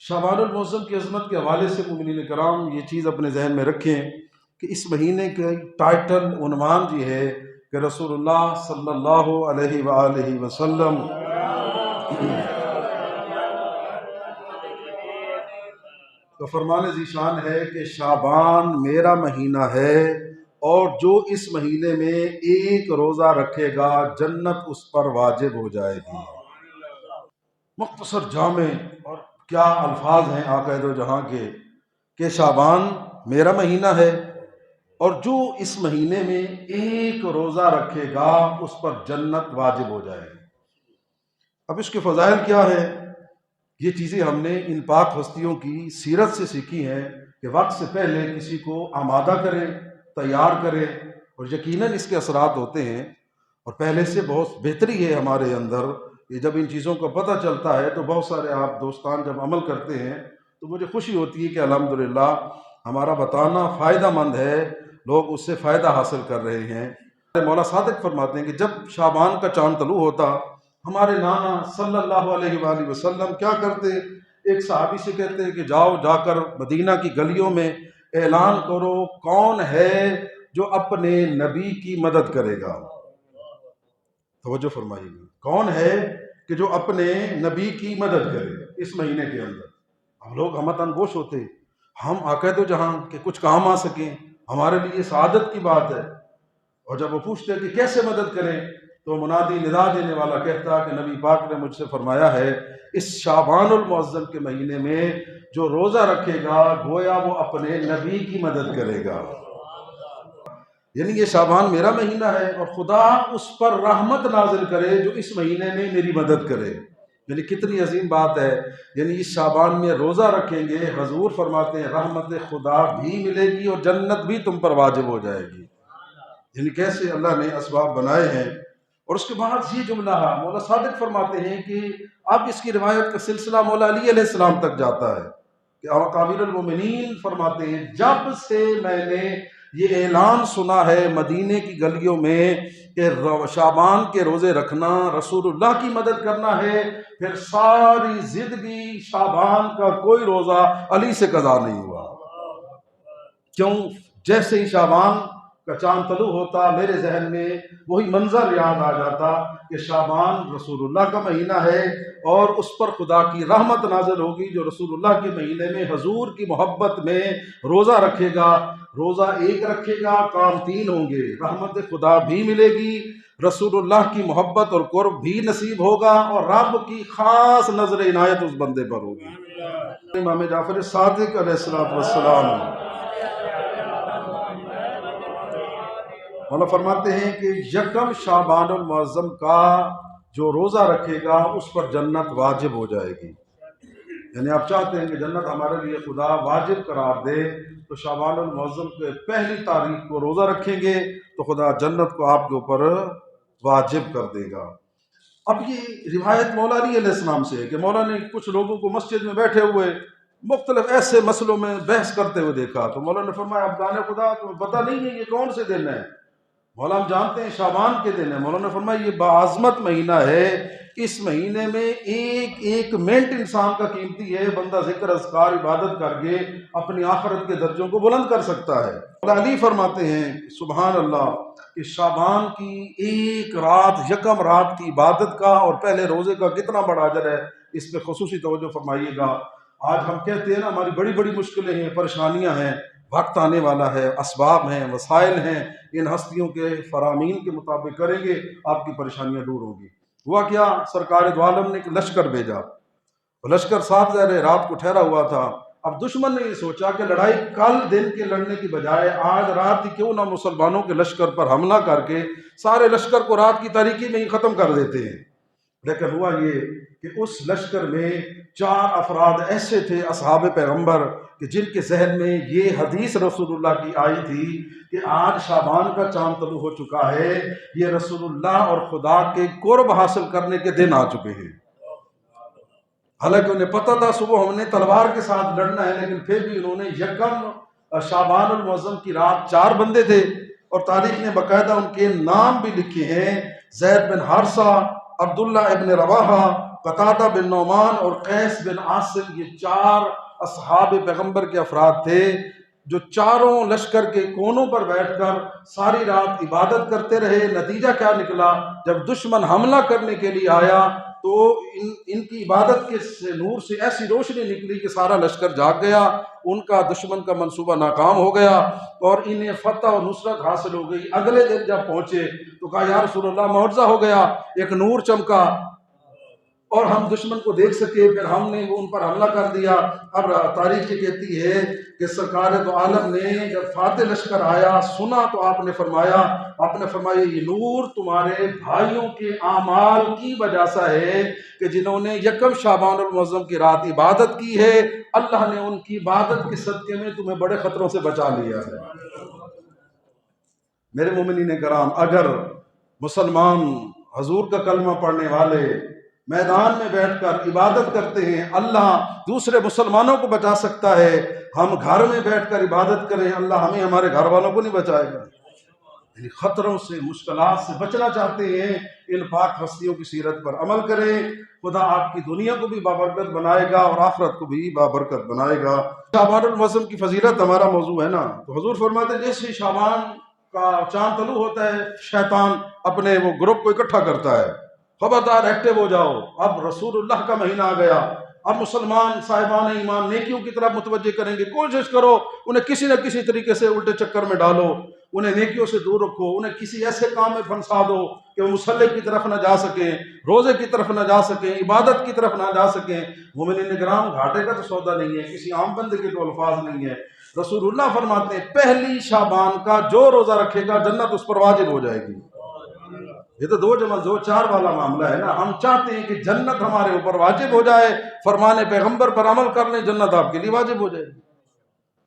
شعبان المعظم کی عظمت کے حوالے سے مومنین کرام یہ چیز اپنے ذہن میں رکھیں کہ اس مہینے کا ٹائٹل عنوان یہ ہے کہ رسول اللہ صلی اللہ علیہ وآلہ وسلم تو فرمان ذیشان ہے کہ شعبان میرا مہینہ ہے اور جو اس مہینے میں ایک روزہ رکھے گا جنت اس پر واجب ہو جائے گی۔ مختصر جامع اور کیا الفاظ ہیں آقا دو جہاں کے کہ شعبان میرا مہینہ ہے اور جو اس مہینے میں ایک روزہ رکھے گا اس پر جنت واجب ہو جائے گی۔ اب اس کے فضائل کیا ہے؟ یہ چیزیں ہم نے ان پاک ہستیوں کی سیرت سے سیکھی ہیں کہ وقت سے پہلے کسی کو آمادہ کرے، تیار کرے، اور یقیناً اس کے اثرات ہوتے ہیں اور پہلے سے بہت بہتری ہے ہمارے اندر کہ جب ان چیزوں کا پتہ چلتا ہے تو بہت سارے آپ دوستان جب عمل کرتے ہیں تو مجھے خوشی ہوتی ہے کہ الحمدللہ ہمارا بتانا فائدہ مند ہے، لوگ اس سے فائدہ حاصل کر رہے ہیں۔ مولا صادق فرماتے ہیں کہ جب شعبان کا چاند طلوع ہوتا ہمارے نانا صلی اللہ علیہ وآلہ وسلم کیا کرتے؟ ایک صحابی سے کہتے کہ جاؤ جا کر مدینہ کی گلیوں میں اعلان کرو کون ہے جو اپنے نبی کی مدد کرے گا۔ توجہ فرمائیے گا، کون ہے کہ جو اپنے نبی کی مدد کرے اس مہینے کے اندر۔ ہم لوگ ہمت انگوش ہوتے، ہم آقا دو جہاں کہ کچھ کام آ سکیں، ہمارے لیے سعادت کی بات ہے، اور جب وہ پوچھتے کہ کیسے مدد کریں تو منادی ندا دینے والا کہتا کہ نبی پاک نے مجھ سے فرمایا ہے اس شعبان المعظم کے مہینے میں جو روزہ رکھے گا گویا وہ اپنے نبی کی مدد کرے گا۔ یعنی یہ شعبان میرا مہینہ ہے اور خدا اس پر رحمت نازل کرے جو اس مہینے میں میری مدد کرے۔ یعنی کتنی عظیم بات ہے، یعنی اس شعبان میں روزہ رکھیں گے، حضور فرماتے ہیں رحمت خدا بھی ملے گی اور جنت بھی تم پر واجب ہو جائے گی۔ یعنی کیسے اللہ نے اسباب بنائے ہیں۔ اور اس کے بعد یہ جملہ مولا صادق فرماتے ہیں کہ اب اس کی روایت کا سلسلہ مولا علی علیہ السلام تک جاتا ہے کہ امیر المومنین فرماتے ہیں جب سے میں نے یہ اعلان سنا ہے مدینے کی گلیوں میں کہ شعبان کے روزے رکھنا رسول اللہ کی مدد کرنا ہے، پھر ساری زندگی شعبان کا کوئی روزہ علی سے قضا نہیں ہوا۔ کیوں؟ جیسے ہی شعبان کا چاند طلوع ہوتا میرے ذہن میں وہی منظر یاد آ جاتا کہ شعبان رسول اللہ کا مہینہ ہے اور اس پر خدا کی رحمت نازل ہوگی جو رسول اللہ کے مہینے میں حضور کی محبت میں روزہ رکھے گا۔ روزہ ایک رکھے گا کام تین ہوں گے، رحمت خدا بھی ملے گی، رسول اللہ کی محبت اور قرب بھی نصیب ہوگا اور رب کی خاص نظر عنایت اس بندے پر ہوگی۔ امام جعفر صادق علیہ السلام مولا فرماتے ہیں کہ یکم شعبان المعظم کا جو روزہ رکھے گا اس پر جنت واجب ہو جائے گی۔ یعنی آپ چاہتے ہیں کہ جنت ہمارے لیے خدا واجب قرار دے تو شعبان المعظم کے پہلی تاریخ کو روزہ رکھیں گے تو خدا جنت کو آپ کے اوپر واجب کر دے گا۔ اب یہ روایت مولا علی علیہ السلام سے ہے کہ مولا نے کچھ لوگوں کو مسجد میں بیٹھے ہوئے مختلف ایسے مسئلوں میں بحث کرتے ہوئے دیکھا تو مولا نے فرمایا ابدان خدا تمہیں پتہ نہیں ہے یہ کون سے دن ہے؟ مولا ہم جانتے ہیں شعبان کے دن ہے۔ مولا نے فرمایا یہ باعظمت مہینہ ہے، اس مہینے میں ایک ایک منٹ انسان کا قیمتی ہے، بندہ ذکر اذکار عبادت کر کے اپنی آخرت کے درجوں کو بلند کر سکتا ہے۔ مولا علی فرماتے ہیں سبحان اللہ کہ شعبان کی ایک رات یکم رات کی عبادت کا اور پہلے روزے کا کتنا بڑا اجر ہے، اس پہ خصوصی توجہ فرمائیے گا۔ آج ہم کہتے ہیں نا ہماری بڑی بڑی مشکلیں ہیں، پریشانیاں ہیں، وقت آنے والا ہے، اسباب ہیں، وسائل ہیں، ان ہستیوں کے فرامین کے مطابق کریں گے آپ کی پریشانیاں دور ہوں گی۔ ہوا کیا؟ سرکار دو عالم نے ایک لشکر بھیجا، لشکر ساتھ ظاہر رات کو ٹھہرا ہوا تھا۔ اب دشمن نے یہ سوچا کہ لڑائی کل دن کے لڑنے کی بجائے آج رات ہی کیوں نہ مسلمانوں کے لشکر پر حملہ کر کے سارے لشکر کو رات کی تاریکی میں ہی ختم کر دیتے ہیں۔ لیکن ہوا یہ کہ اس لشکر میں 4 افراد ایسے تھے اصحاب پیغمبر کہ جن کے ذہن میں یہ حدیث رسول اللہ کی آئی تھی کہ آج شعبان کا چاند طلوع ہو چکا ہے، یہ رسول اللہ اور خدا کے قرب حاصل کرنے کے دن آ چکے ہیں۔ حالانکہ انہیں پتہ تھا صبح ہم نے تلوار کے ساتھ لڑنا ہے، لیکن پھر بھی انہوں نے یکم شعبان المعظم کی رات 4 بندے تھے اور تاریخ نے باقاعدہ ان کے نام بھی لکھے ہیں، زید بن حارثہ، عبداللہ ابن رواحہ، قتادہ بن نعمان اور قیس بن عاصم، یہ 4 اصحاب پیغمبر کے افراد تھے جو چاروں لشکر کے کونوں پر بیٹھ کر ساری رات عبادت کرتے رہے۔ نتیجہ کیا نکلا؟ جب دشمن حملہ کرنے کے لیے آیا تو ان کی عبادت کے نور سے ایسی روشنی نکلی کہ سارا لشکر جاگ گیا، ان کا دشمن کا منصوبہ ناکام ہو گیا اور انہیں فتح و نصرت حاصل ہو گئی۔ اگلے دن جب پہنچے تو کہا یا رسول اللہ معجزہ ہو گیا، ایک نور چمکا اور ہم دشمن کو دیکھ سکے، پھر ہم نے وہ ان پر حملہ کر دیا۔ اب تاریخ یہ کہتی ہے کہ سرکار دو عالم نے جب فاتح لشکر آیا سنا تو آپ نے فرمایا یہ نور تمہارے بھائیوں کے اعمال کی وجہ سے ہے کہ جنہوں نے یکم شعبان المعظم کی رات عبادت کی ہے، اللہ نے ان کی عبادت کے صدقے میں تمہیں بڑے خطروں سے بچا لیا ہے۔ میرے مومنین کرام، اگر مسلمان حضور کا کلمہ پڑھنے والے میدان میں بیٹھ کر عبادت کرتے ہیں، اللہ دوسرے مسلمانوں کو بچا سکتا ہے۔ ہم گھر میں بیٹھ کر عبادت کریں، اللہ ہمیں ہمارے گھر والوں کو نہیں بچائے گا۔ یعنی خطروں سے، مشکلات سے بچنا چاہتے ہیں، ان پاک ہستیوں کی سیرت پر عمل کریں، خدا آپ کی دنیا کو بھی بابرکت بنائے گا اور آخرت کو بھی بابرکت بنائے گا۔ شعبان المعظم کی فضیلت ہمارا موضوع ہے نا، تو حضور فرماتے ہیں جیسے شعبان کا چاند طلوع ہوتا ہے، شیطان اپنے وہ گروپ کو اکٹھا کرتا ہے، خبردار ایکٹیو ہو جاؤ، اب رسول اللہ کا مہینہ آ گیا، اب مسلمان صاحبان ایمان نیکیوں کی طرف متوجہ کریں گے، کوشش کرو انہیں کسی نہ کسی طریقے سے الٹے چکر میں ڈالو، انہیں نیکیوں سے دور رکھو، انہیں کسی ایسے کام میں پھنسا دو کہ وہ مصلی کی طرف نہ جا سکیں، روزے کی طرف نہ جا سکیں، عبادت کی طرف نہ جا سکیں۔ مومنین کرام، گھاٹے کا تو سودا نہیں ہے، کسی عام بندے کے تو الفاظ نہیں ہے۔ رسول اللہ فرماتے ہیں پہلی شعبان کا جو روزہ رکھے گا جنت اس پر واجب ہو جائے گی۔ یہ تو 2 × 2 = 4 والا معاملہ ہے نا۔ ہم چاہتے ہیں کہ جنت ہمارے اوپر واجب ہو جائے، فرمان پیغمبر پر عمل کر لیں، جنت آپ کے لیے واجب ہو جائے۔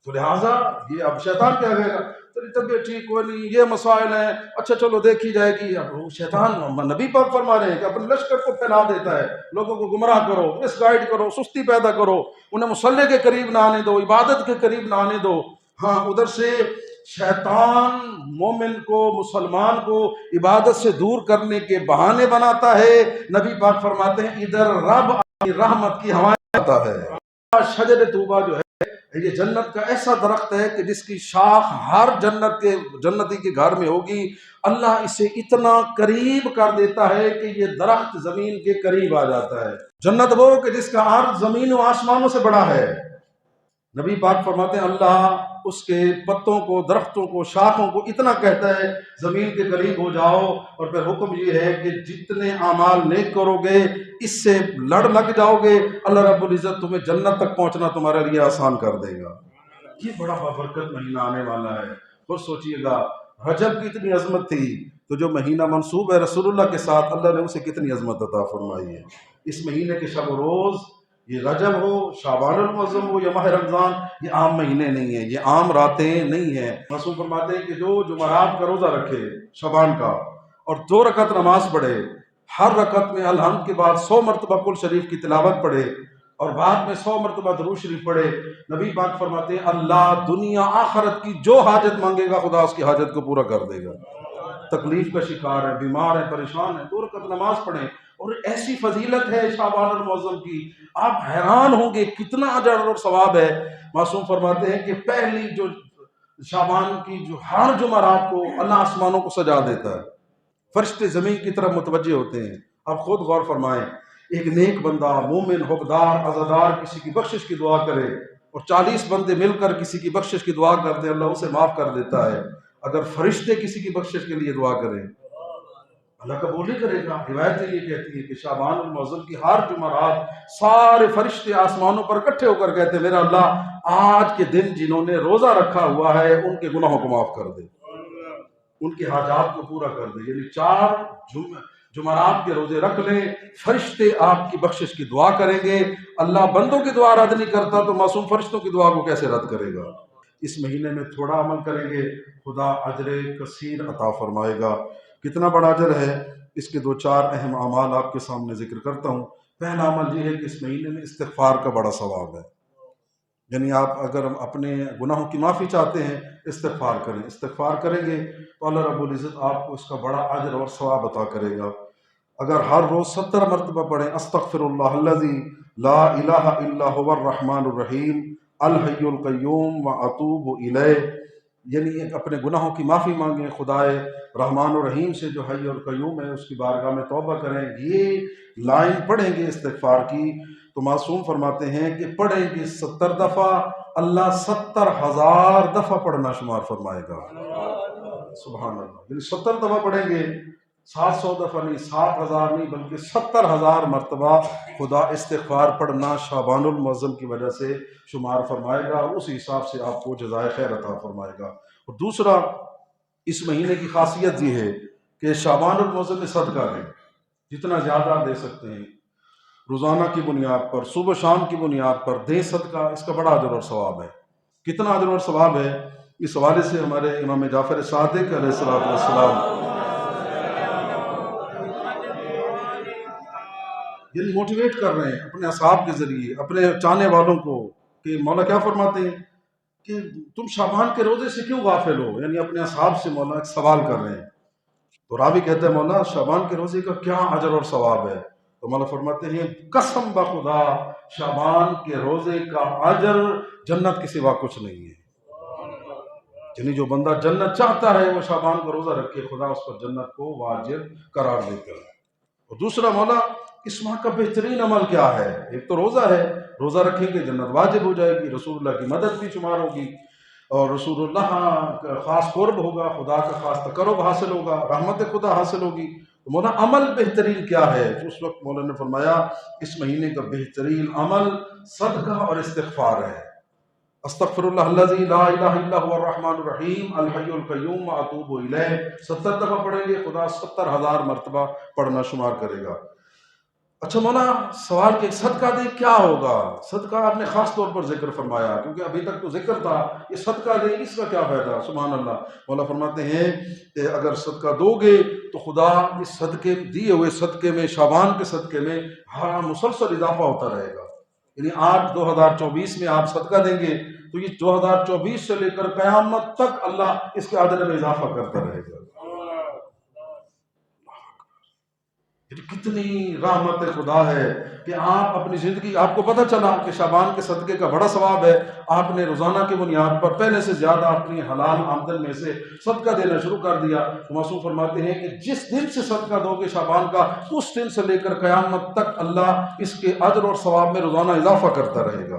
تو لہٰذا یہ اب شیطان کیا کہے گا، تیری طبیعت ٹھیک ہو نہیں، یہ مسائل ہیں، اچھا چلو دیکھی جائے گی۔ اب وہ شیطان نبی پاک فرما رہے ہیں کہ اپنے لشکر کو پھیلا دیتا ہے، لوگوں کو گمراہ کرو، مس گائیڈ کرو، سستی پیدا کرو، انہیں مصلی کے قریب نہ آنے دو، عبادت کے قریب نہ آنے دو۔ ہاں، ادھر سے شیطان مومن کو، مسلمان کو عبادت سے دور کرنے کے بہانے بناتا ہے۔ نبی پاک فرماتے ہیں ادھر رب اپنی رحمت کی ہوائیں آتا ہے۔ شجر طوبہ جو ہے یہ جنت کا ایسا درخت ہے کہ جس کی شاخ ہر جنتی کے گھر میں ہوگی۔ اللہ اسے اتنا قریب کر دیتا ہے کہ یہ درخت زمین کے قریب آ جاتا ہے۔ جنت وہ کہ جس کا عرض زمین و آسمانوں سے بڑا ہے۔ نبی پاک فرماتے ہیں اللہ اس کے پتوں کو، درختوں کو، شاخوں کو اتنا کہتا ہے زمین کے قریب ہو جاؤ، اور پھر حکم یہ ہے کہ جتنے اعمال نیک کرو گے اس سے لگ جاؤ گے، اللہ رب العزت تمہیں جنت تک پہنچنا تمہارے لیے آسان کر دے گا۔ یہ بڑا بابرکت مہینہ آنے والا ہے۔ خود سوچئے گا، رجب کی اتنی عظمت تھی تو جو مہینہ منسوب ہے رسول اللہ کے ساتھ، اللہ نے اسے کتنی عظمت عطا فرمائی ہے۔ اس مہینے کے شب و روز، یہ رجب ہو، شعبان المعظم ہو یا ماہ رمضان، یہ عام مہینے نہیں ہیں، یہ عام راتیں نہیں ہیں۔ رسول فرماتے ہیں کہ جو جمعرات کا روزہ رکھے شعبان کا اور 2 رکعت نماز پڑھے، ہر رکعت میں الحمد کے بعد 100 مرتبہ قل شریف کی تلاوت پڑھے اور بعد میں 100 مرتبہ درود شریف پڑھے، نبی پاک فرماتے ہیں اللہ دنیا آخرت کی جو حاجت مانگے گا خدا اس کی حاجت کو پورا کر دے گا۔ تکلیف کا شکار ہے، بیمار ہے، پریشان ہے، 2 رکعت نماز پڑھیں، اور ایسی فضیلت ہے شعبان المعظم کی، آپ حیران ہوں گے کتنا اجر اور ثواب ہے۔ معصوم فرماتے ہیں کہ پہلی جو شعبان کی جو ہر جمعرات کو اللہ آسمانوں کو سجا دیتا ہے، فرشتے زمین کی طرف متوجہ ہوتے ہیں۔ آپ خود غور فرمائیں، ایک نیک بندہ، مومن، حقدار، عزادار کسی کی بخشش کی دعا کرے اور 40 بندے مل کر کسی کی بخشش کی دعا کرتے ہیں، اللہ اسے معاف کر دیتا ہے۔ اگر فرشتے کسی کی بخشش کے لیے دعا کریں اللہ قبول ہی کرے گا۔ روایت یہ کہتی ہے کہ شعبان المعظم کی ہر جمعرات سارے فرشتے آسمانوں پر اکٹھے ہو کر کہتے ہیں میرا اللہ آج کے دن جنہوں نے روزہ رکھا ہوا ہے ان کے گناہوں کو معاف کر دے، ان کی حاجات کو پورا کر دے۔ یعنی 4 جمعرات کے روزے رکھ لیں، فرشتے آپ کی بخشش کی دعا کریں گے۔ اللہ بندوں کی دعا رد نہیں کرتا تو معصوم فرشتوں کی دعا کو کیسے رد کرے گا۔ اس مہینے میں تھوڑا عمل کریں گے خدا اجر کثیر عطا فرمائے گا۔ کتنا بڑا اجر ہے، اس کے 2-4 اہم اعمال آپ کے سامنے ذکر کرتا ہوں۔ پہلا عمل یہ ہے کہ اس مہینے میں استغفار کا بڑا ثواب ہے، یعنی آپ اگر اپنے گناہوں کی معافی چاہتے ہیں استغفار کریں، استغفار کریں گے تو اللہ رب العزت آپ کو اس کا بڑا اجر اور ثواب عطا کرے گا۔ اگر ہر روز 70 مرتبہ پڑھیں استغفر اللہ الذی لا الہ الا هو الرحمن الرحیم الحی القیوم واتوب الیہ، یعنی ایک اپنے گناہوں کی معافی مانگیں خدائے رحمان الرحیم سے جو حی اور قیوم ہے، اس کی بارگاہ میں توبہ کریں، یہ لائن پڑھیں گے استغفار کی تو معصوم فرماتے ہیں کہ پڑھیں گے 70 دفعہ، اللہ 70,000 دفعہ پڑھنا شمار فرمائے گا۔ سبحان اللہ، یعنی 70 دفعہ پڑھیں گے، 700 دفعہ نہیں، 7,000 نہیں، بلکہ 70,000 مرتبہ خدا استغفار پڑھنا شعبان المعظم کی وجہ سے شمار فرمائے گا، اور اس حساب سے آپ کو جزائے خیر عطا فرمائے گا۔ اور دوسرا، اس مہینے کی خاصیت یہ ہے کہ شعبان المعظم میں صدقہ دیں، جتنا زیادہ دے سکتے ہیں، روزانہ کی بنیاد پر، صبح شام کی بنیاد پر دیں صدقہ، اس کا بڑا اجر اور ثواب ہے۔ کتنا اجر اور ثواب ہے، اس حوالے سے ہمارے امام جعفر صادق علیہ السلام یعنی موٹیویٹ کر رہے ہیں اپنے اصحاب کے ذریعے، اپنے چاہنے والوں کو، کہ مولا کیا فرماتے ہیں کہ تم شعبان کے روزے سے کیوں غافل ہو، یعنی اپنے اصحاب سے مولا ایک سوال کر رہے ہیں۔ تو راوی کہتے ہیں مولا شعبان کے روزے کا کیا اجر اور ثواب ہے؟ تو مولا فرماتے ہیں قسم بخدا شعبان کے روزے کا اجر جنت کے سوا کچھ نہیں ہے۔ یعنی جو بندہ جنت چاہتا ہے وہ شعبان کا روزہ رکھے، خدا اس پر جنت کو واجب قرار دیتا ہے۔ اور دوسرا مولا اس ماہ کا بہترین عمل کیا ہے؟ ایک تو روزہ ہے، روزہ رکھیں گے جنت واجب ہو جائے گی، رسول اللہ کی مدد بھی شمار ہوگی، اور رسول اللہ کا خاص قرب ہوگا، خدا کا خاص تقرب حاصل ہوگا، رحمت خدا حاصل ہوگی۔ تو مولا عمل بہترین کیا ہے؟ اس وقت مولا نے فرمایا اس مہینے کا بہترین عمل صدقہ اور استغفار ہے۔ استغفر اللہ الذی لا الہ الا هو الرحمن الرحیم الحی القیوم واتوب الیہ، 70 دفعہ پڑھیں گے، خدا 70,000 مرتبہ پڑھنا شمار کرے گا۔ اچھا مولا سوال کہ صدقہ دیں کیا ہوگا؟ صدقہ آپ نے خاص طور پر ذکر فرمایا، کیونکہ ابھی تک تو ذکر تھا، یہ صدقہ دیں اس کا کیا فائدہ؟ سبحان اللہ، مولا فرماتے ہیں کہ اگر صدقہ دو گے تو خدا اس صدقے دیے ہوئے صدقے میں، شعبان کے صدقے میں ہر مسلسل اضافہ ہوتا رہے گا۔ یعنی آج 2024 میں آپ صدقہ دیں گے تو یہ 2024 سے لے کر قیامت تک اللہ اس کے عدد میں اضافہ کرتا رہے گا۔ کتنی رحمت خدا ہے کہ آپ اپنی زندگی، آپ کو پتہ چلا کہ شعبان کے صدقے کا بڑا ثواب ہے، آپ نے روزانہ کی بنیاد پر پہلے سے زیادہ اپنی حلال آمدن میں سے صدقہ دینا شروع کر دیا۔ معصوم فرماتے ہیں کہ جس دن سے صدقہ دو گے شعبان کا، اس دن سے لے کر قیامت تک اللہ اس کے اجر اور ثواب میں روزانہ اضافہ کرتا رہے گا۔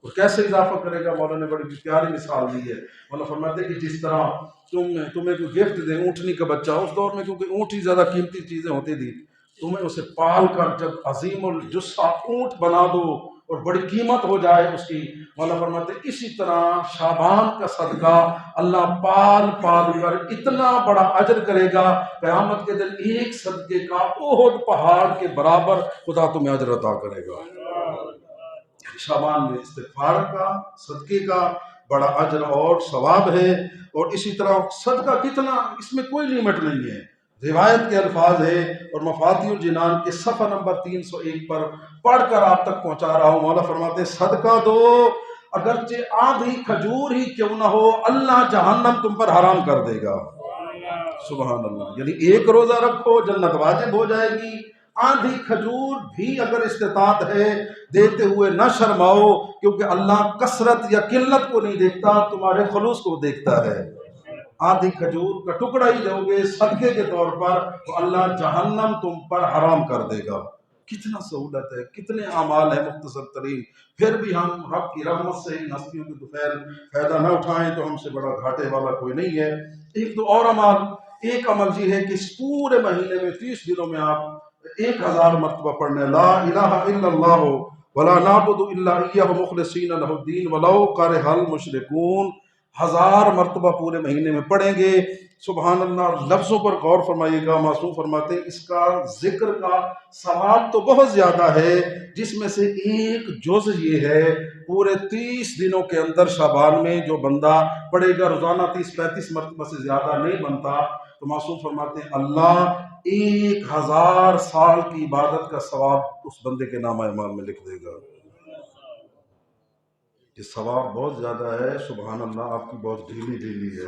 اور کیسے اضافہ کرے گا؟ مولا نے بڑی پیاری مثال دی ہے۔ مولا فرماتے ہیں کہ جس طرح تمہیں کوئی گفٹ دیں، اونٹنی کا بچہ، اس دور میں کیونکہ اونٹ ہی زیادہ قیمتی چیزیں ہوتی تھی، تمہیں اسے پال کر جب عظیم الجثہ اونٹ بنا دو اور بڑی قیمت ہو جائے اس کی، مولا فرماتے اسی طرح شعبان کا صدقہ اللہ پال پال کر اتنا بڑا اجر کرے گا، قیامت کے دن ایک صدقے کا احد پہاڑ کے برابر خدا تمہیں اجر عطا کرے گا۔ شعبان میں استغفار کا، صدقے کا بڑا اجر اور ثواب ہے۔ اور اسی طرح صدقہ کتنا، اس میں کوئی لیمٹ نہیں ہے۔ روایت کے الفاظ ہے اور مفاتیح الجنان کے صفحہ نمبر 301 پر پڑھ کر آپ تک پہنچا رہا ہوں۔ مولا فرماتے ہیں صدقہ دو، اگرچہ آدھی کھجور ہی کیوں نہ ہو، اللہ جہنم تم پر حرام کر دے گا۔ سبحان اللہ، یعنی ایک روزہ رکھو جنت واجب ہو جائے گی، آدھی کھجور بھی اگر استطاعت ہے دیتے ہوئے نہ شرماؤ، کیونکہ اللہ کثرت یا قلت کو نہیں دیکھتا، تمہارے خلوص کو دیکھتا ہے۔ آدھی کھجور کا ٹکڑا ہی دو گے صدقے کے طور پر تو اللہ جہنم تم پر حرام کر دے گا۔ کتنا سہولت ہے، کتنے اعمال ہیں مختصر ترین، پھر بھی ہم رب کی رحمت سے ان ہستیوں کے دوپہر فائدہ نہ اٹھائیں تو ہم سے بڑا گھاٹے والا کوئی نہیں ہے۔ ایک تو اور ایک عمل یہ ہے کہ اس پورے مہینے میں 30 دنوں میں آپ 1000 مرتبہ پڑھنے لا الہ الا اللہ ولا نعبد الا ایہ مخلصین لہ الدین ولو کرہ المشرکون، 1000 مرتبہ پورے مہینے میں پڑھیں گے۔ سبحان اللہ، لفظوں پر غور فرمائیے گا۔ معصوم فرماتے ہیں اس کا ذکر کا ثواب تو بہت زیادہ ہے، جس میں سے ایک جز یہ ہے پورے 30 دنوں کے اندر شعبان میں جو بندہ پڑھے گا، روزانہ 30-35 مرتبہ سے زیادہ نہیں بنتا، تو معصوم فرماتے ہیں اللہ 1000 سال کی عبادت کا ثواب اس بندے کے نامہ اعمال میں لکھ دے گا۔ یہ ثواب بہت زیادہ ہے۔ سبحان اللہ، آپ کی بہت ڈھیلی ہے۔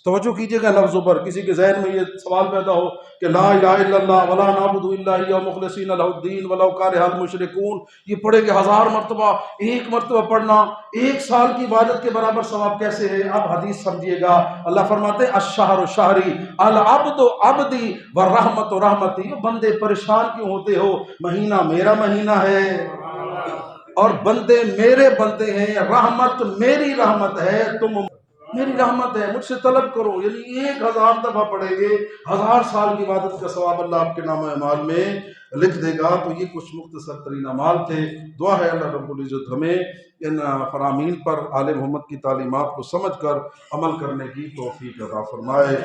توجہ کیجئے گا لفظوں پر. کسی کے ذہن میں یہ سوال پیدا ہو کہ لا الہ الا اللہ ولا نعبد الا اياه مخلصین لہ الدین ولو کرہ المشرکون، یہ پڑھے کہ 1000 مرتبہ، ایک مرتبہ پڑھنا 1 سال کی عبادت کے برابر ثواب کیسے ہے؟ اب حدیث سمجھیے گا. اللہ فرماتے ہیں الشہر شہری العبد عبدی والرحمت رحمتی. بندے پریشان کیوں ہوتے ہو؟ مہینہ میرا مہینہ ہے اور بندے میرے بندے ہیں، رحمت میری رحمت ہے، تم میری رحمت ہے، مجھ سے طلب کرو. یعنی 1000 دفعہ پڑھیں گے 1000 سال کی عبادت کا ثواب اللہ آپ کے نام اعمال میں لکھ دے گا. تو یہ کچھ مختصر ترین اعمال تھے. دعا ہے اللہ رب العزت ہمیں ان فرامین پر آل محمد کی تعلیمات کو سمجھ کر عمل کرنے کی توفیق عطا فرمائے.